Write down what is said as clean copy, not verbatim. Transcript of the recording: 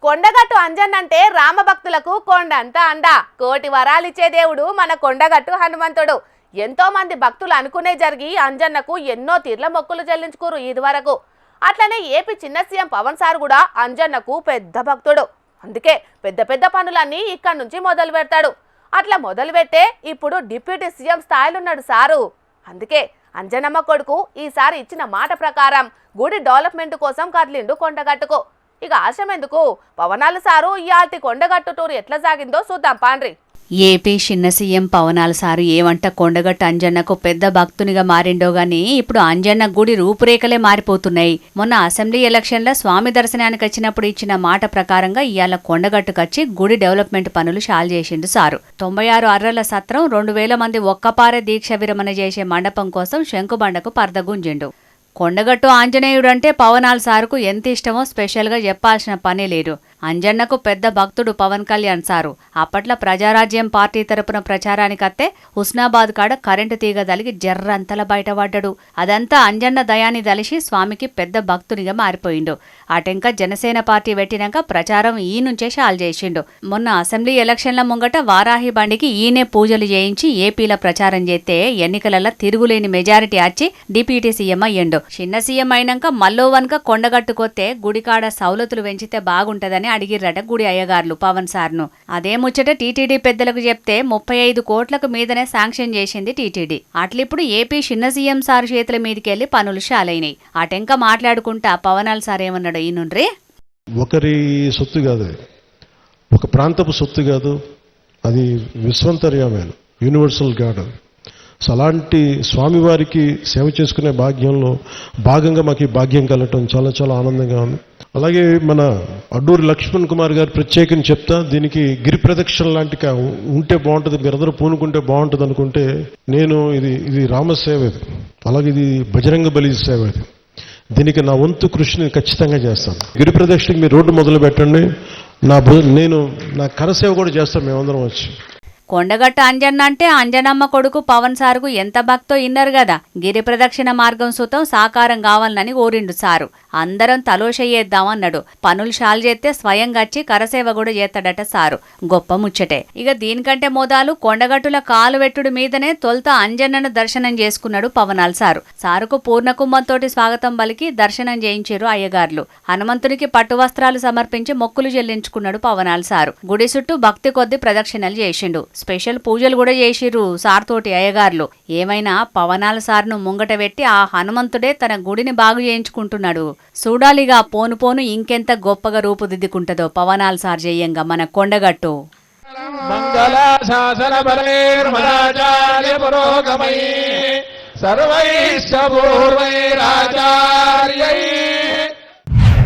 కొండగట్టు అంజన్నంటే రామభక్తులకు కొండంత అండ. కోటి వరాలిచ్చే దేవుడు మన కొండగట్టు హనుమంతుడు. ఎంతో మంది భక్తులు అనుకునే జరిగి అంజన్నకు ఎన్నో తీర్ల మొక్కులు చెల్లించుకోరు ఇదివరకు. అట్లనే ఏపీ చిన్న సీఎం పవన్ సార్ కూడా అంజన్నకు పెద్ద భక్తుడు. అందుకే పెద్ద పెద్ద పనులన్నీ ఇక్కడి నుంచి మొదలు పెడతాడు. అట్లా మొదలు పెట్టే ఇప్పుడు డిప్యూటీ సీఎం స్థాయిలో ఉన్నాడు సారు. అందుకే అంజనమ్మ కొడుకు ఈసారి ఇచ్చిన మాట ప్రకారం గుడి డెవలప్మెంట్ కోసం కదిలిండు కొండగట్టుకు. ఇక ఆశం ఎందుకు, పవనాలు సారు ఇయాల్టి కొండగట్టు టూర్ ఎట్లా సాగిందో చూద్దాం పాండ్రి. ఏపీ చిన్న సీఎం పవనాలు సారు ఏమంట కొండగట్టు అంజన్నకు పెద్ద భక్తునిగా మారిండో గాని ఇప్పుడు అంజన్న గుడి రూపురేఖలే మారిపోతున్నాయి. మొన్న అసెంబ్లీ ఎలక్షన్ల స్వామి దర్శనానికి వచ్చినప్పుడు ఇచ్చిన మాట ప్రకారంగా ఇవాళ కొండగట్టుకొచ్చి గుడి డెవలప్మెంట్ పనులు షాల్ చేసిండు సారు. 96 అర్రల సత్రం, 2000 మంది ఒక్కపారే దీక్ష విరమణ చేసే మండపం కోసం శంకుబండకు పర్దగుంజిండు. కొండగట్టు ఆంజనేయుడంటే పవనాలు సారుకు ఎంత ఇష్టమో స్పెషల్గా చెప్పాల్సిన పనే లేదు. అంజన్నకు పెద్ద భక్తుడు పవన్ కళ్యాణ్ సారు. అప్పట్లో ప్రజారాజ్యం పార్టీ తరపున ప్రచారానికత్తే హుస్నాబాద్ కాడ కరెంటు తీగ దలిగి జర్రంతలా బయటపడ్డాడు. అదంతా అంజన్న దయాన్ని దలిసి స్వామికి పెద్ద భక్తునిగా మారిపోయిండు. అటెంక జనసేన పార్టీ పెట్టినాక ప్రచారం ఈ నుంచే షాల్ చేసిండు. మొన్న అసెంబ్లీ ఎలక్షన్ల ముంగట వారాహి బండికి ఈయనే పూజలు చేయించి ఏపీలో ప్రచారం చేస్తే ఎన్నికలలో తిరుగులేని మెజారిటీ వచ్చి డిప్యూటీ సీఎం అయ్యిండు. చిన్న సీఎం అయినాక మల్లో వనక కొండగట్టుకొస్తే గుడికాడ సౌలతులు పెంచితే బాగుంటదని అడిగిర్రట గుడి అయ్యగార్లు పవన్ సార్ను. అదే ముచ్చట టీటీడీ పెద్దలకు చెప్తే 35 కోట్లకు మీదనే శాంక్షన్ చేసింది టీటీడీ. అట్లిప్పుడు ఏపీ చిన్న సీఎం సార్ చేతుల మీదకెళ్లి పనులు షాలైనాయి. అటెంక మాట్లాడుకుంటా పవనాలు సార్ ఏమన్నాడు ఈనుండ్రి. ఒకరి సొత్తు కాదు, ఒక ప్రాంతపు సొత్తు కాదు, అది విశ్వంతర్యమైన యూనివర్సల్ గాడ్. సో అలాంటి స్వామివారికి సేవ చేసుకునే భాగ్యంలో భాగంగా మాకు ఈ భాగ్యం కలగటం చాలా చాలా ఆనందంగా ఉంది. అలాగే మన అడ్డూరి లక్ష్మణ్ కుమార్ గారు ప్రత్యేకంగా చెప్తా, దీనికి గిరి ప్రదక్షిణ లాంటి ఉంటే బాగుంటుంది, మీరందరూ పూనుకుంటే బాగుంటుంది అనుకుంటే నేను ఇది రామసేవ, ఇది అలాగే ఇది బజరంగ బలి సేవ, ఇది దీనికి నా వంతు కృషిని ఖచ్చితంగా చేస్తాను. గిరి ప్రదక్షిణకి మీరు రోడ్డు మొదలు పెట్టండి, నేను నా కరసేవ కూడా చేస్తాను, మేమందరం వచ్చి. కొండగట్టు అంజన్న అంటే అంజనమ్మ కొడుకు పవన్ సారుకు ఎంత భక్తో ఇన్నరు గదా. గిరి ప్రదక్షిణ మార్గం సుతం సాకారం కావాలని కోరిండు సారు. అందరం తలోషయ్యేద్దామన్నాడు. పనులు షాల్ చేస్తే స్వయంగా వచ్చి కరసేవ కూడా చేస్తాడట సారు. గొప్ప ముచ్చటే. ఇక దీనికంటే మోదాలు కొండగట్టుల కాలు వెట్టుడు మీదనే తొలుత అంజన్నను దర్శనం చేసుకున్నాడు పవనాలు సారు. సారుకు పూర్ణకుంభంతోటి స్వాగతం పలికి దర్శనం చేయించారు అయ్యగార్లు. హనుమంతునికి పట్టు వస్త్రాలు సమర్పించి మొక్కులు చెల్లించుకున్నాడు పవనాలు సారు. గుడి చుట్టూ భక్తి కొద్ది ప్రదక్షిణలు చేసిండు. స్పెషల్ పూజలు కూడా చేసిర్రు సార్ తోటి అయ్యగార్లు. ఏమైనా పవనాల సార్ను ముంగట పెట్టి ఆ హనుమంతుడే తన గుడిని బాగు చేయించుకుంటున్నాడు. చూడాలిగా పోను పోను ఇంకెంత గొప్పగా రూపుదిద్దుకుంటదో పవనాల సార్ చెయ్యంగా మన కొండగట్టు. మంగళ శాసన